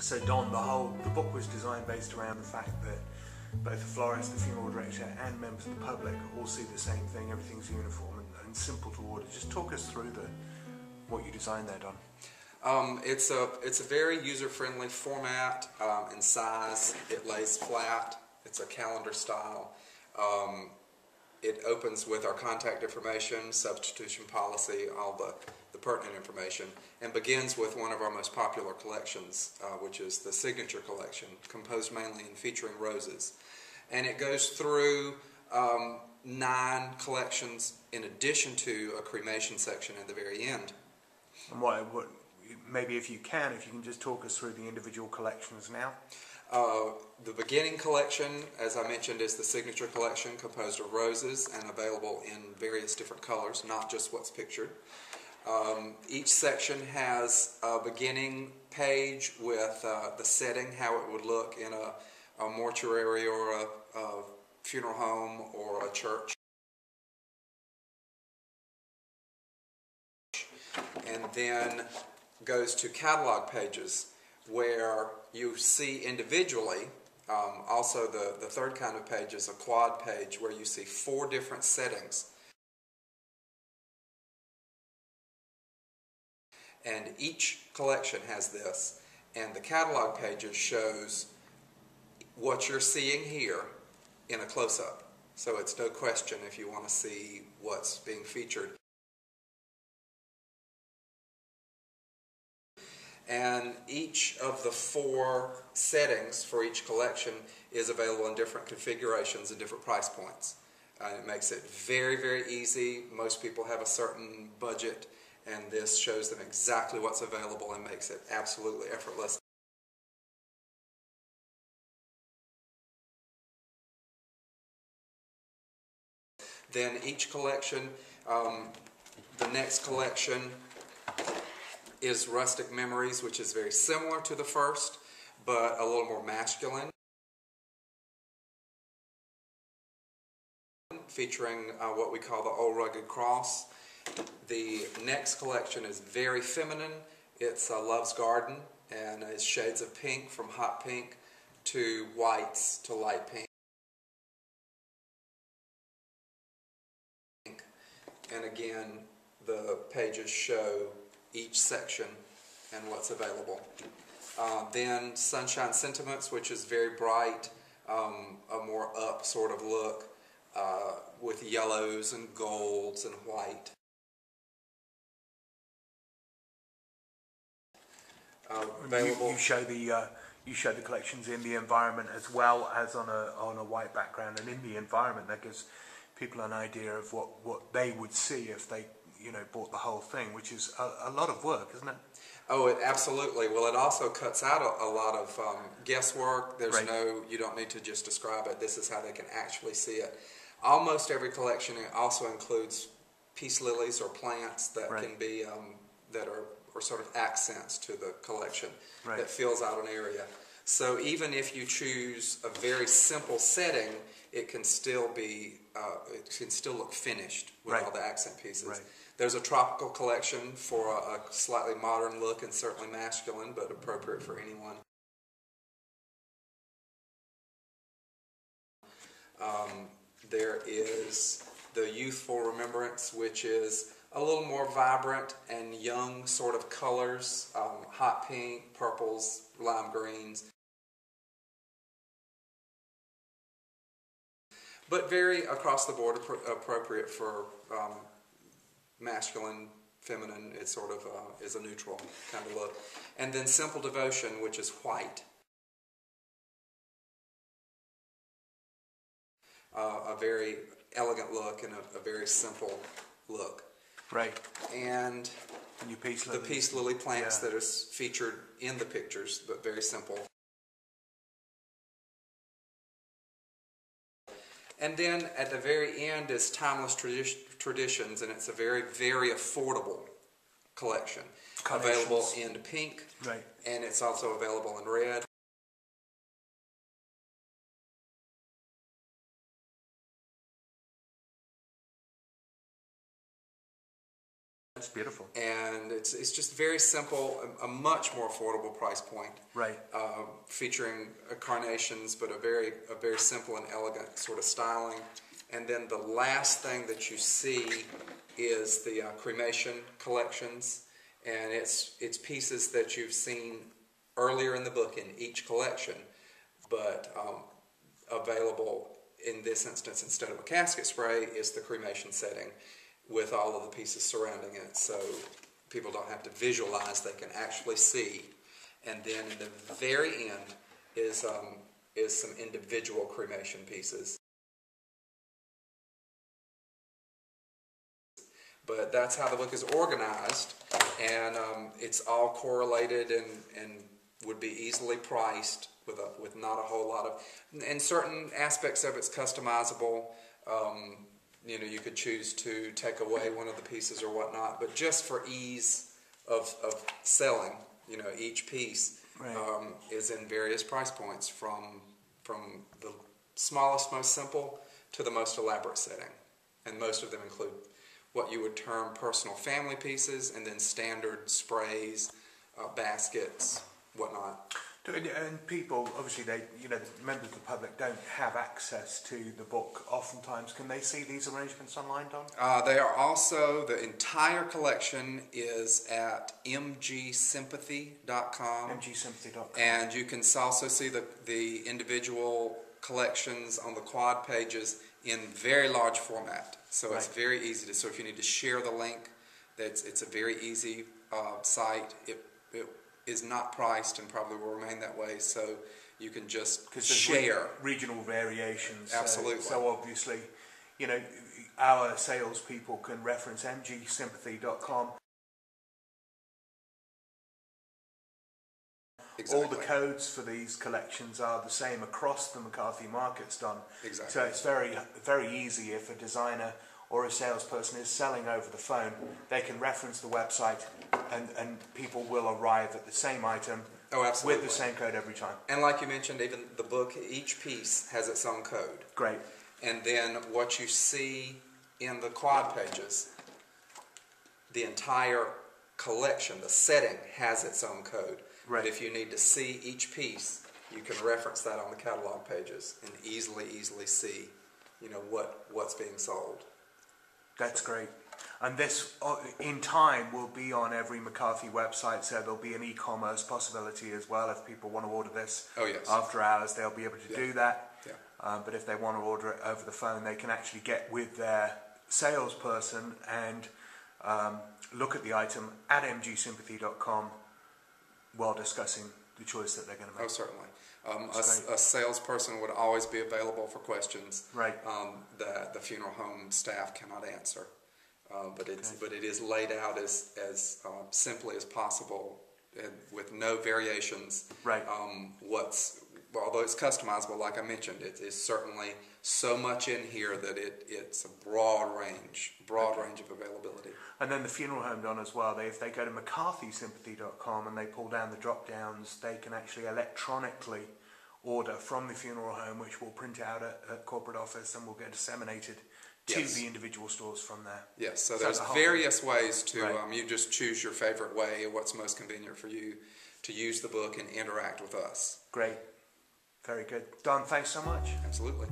So Don, the book was designed based around the fact that both the florist, the funeral director and members of the public all see the same thing, everything's uniform and simple to order. Just talk us through what you designed there, Don. It's a very user-friendly format and size. It lays flat. It's a calendar style. It opens with our contact information, substitution policy, all the pertinent information, and begins with one of our most popular collections, which is the Signature Collection, composed mainly and featuring roses. And it goes through 9 collections in addition to a cremation section at the very end. And maybe if you can just talk us through the individual collections now. The beginning collection, as I mentioned, is the Signature Collection, composed of roses and available in various different colors, not just what's pictured. Each section has a beginning page with the setting, how it would look in a mortuary or a funeral home or a church. And then goes to catalog pages where you see individually, also the third kind of page is a quad page where you see 4 different settings. And each collection has this, and the catalog pages shows what you're seeing here in a close-up. So it's no question if you want to see what's being featured. And each of the 4 settings for each collection is available in different configurations and different price points. It makes it very, very easy. Most people have a certain budget, and this shows them exactly what's available and makes it absolutely effortless. Then each collection, the next collection is Rustic Memories, which is very similar to the first, but a little more masculine, featuring what we call the Old Rugged Cross. The next collection is very feminine. It's Love's Garden, and it's shades of pink, from hot pink to whites to light pink. And again, the pages show each section and what's available. Then Sunshine Sentiments, which is very bright, a more up sort of look, with yellows and golds and white. Available. You show the collections in the environment as well as on a white background, and in the environment that gives people an idea of what they would see if they bought the whole thing, which is a lot of work, isn't it? Oh, it absolutely. Well, it also cuts out a lot of guesswork. There's right. you don't need to just describe it. This is how they can actually see it. Almost every collection also includes peace lilies or plants that right. can be that are sort of accents to the collection right. that fills out an area. So even if you choose a very simple setting, it can still be look finished with right. all the accent pieces. Right. There's a tropical collection for a slightly modern look and certainly masculine, but appropriate for anyone. There is the Youthful Remembrance, which is a little more vibrant and young sort of colors, hot pink, purples, lime greens. But very across the board appropriate for masculine, feminine. It sort of is a neutral kind of look. And then Simple Devotion, which is white. A very elegant look and a very simple look. Right. And the peace lily plants that is featured in the pictures, but very simple. And then at the very end is Timeless Traditions, and it's a very, very affordable collection. Available in pink, right. And it's also available in red. It's beautiful. And it's just very simple, a much more affordable price point. Right. Featuring carnations, but a very simple and elegant sort of styling. And then the last thing that you see is the cremation collections, and it's pieces that you've seen earlier in the book in each collection, but available in this instance, instead of a casket spray, is the cremation setting with all of the pieces surrounding it, so people don't have to visualize, they can actually see. And then in the very end is some individual cremation pieces. But that's how the book is organized, and it's all correlated and would be easily priced with not a whole lot of, and certain aspects of it's customizable. You know, you could choose to take away one of the pieces or whatnot, but just for ease of selling, you know, each piece is in various price points from the smallest, most simple to the most elaborate setting, and most of them include what you would term personal family pieces, and then standard sprays, baskets, whatnot. And people, obviously, members of the public don't have access to the book oftentimes. Can they see these arrangements online, Don? They are also, the entire collection is at mgsympathy.com. mgsympathy.com. And you can also see the individual collections on the quad pages in very large format. So it's very easy to, so if you need to share the link, it's a very easy site. It is not priced and probably will remain that way, so you can just share. Regional variations. Absolutely. So obviously, you know, our salespeople can reference mgsympathy.com. Exactly. All the codes for these collections are the same across the McCarthy markets, Don. Exactly. So it's very, very easy if a designer or a salesperson is selling over the phone, they can reference the website and people will arrive at the same item with the same code every time. And like you mentioned, even the book, each piece has its own code. Great. And then what you see in the quad pages, the entire collection, the setting has its own code. Right. But if you need to see each piece, you can reference that on the catalog pages and easily see, you know, what's being sold. That's great. And this, in time, will be on every McCarthy website, so there'll be an e-commerce possibility as well. If people want to order this after hours, they'll be able to do that. Yeah. But if they want to order it over the phone, they can actually get with their salesperson and look at the item at mgsympathy.com while discussing the choice that they're going to make. Oh, certainly. A salesperson would always be available for questions that the funeral home staff cannot answer. But it is laid out as simply as possible, and with no variations. Right. Although it's customizable, like I mentioned, it is certainly so much in here that it's a broad range of availability. And then the funeral home, Don, as well. If they go to McCarthySympathy.com and they pull down the drop downs, they can actually electronically order from the funeral home, which will print out at corporate office and will get disseminated to the individual stores from there. Yes, so there's various ways to, you just choose your favorite way, what's most convenient for you to use the book and interact with us. Great. Very good. Don, thanks so much. Absolutely.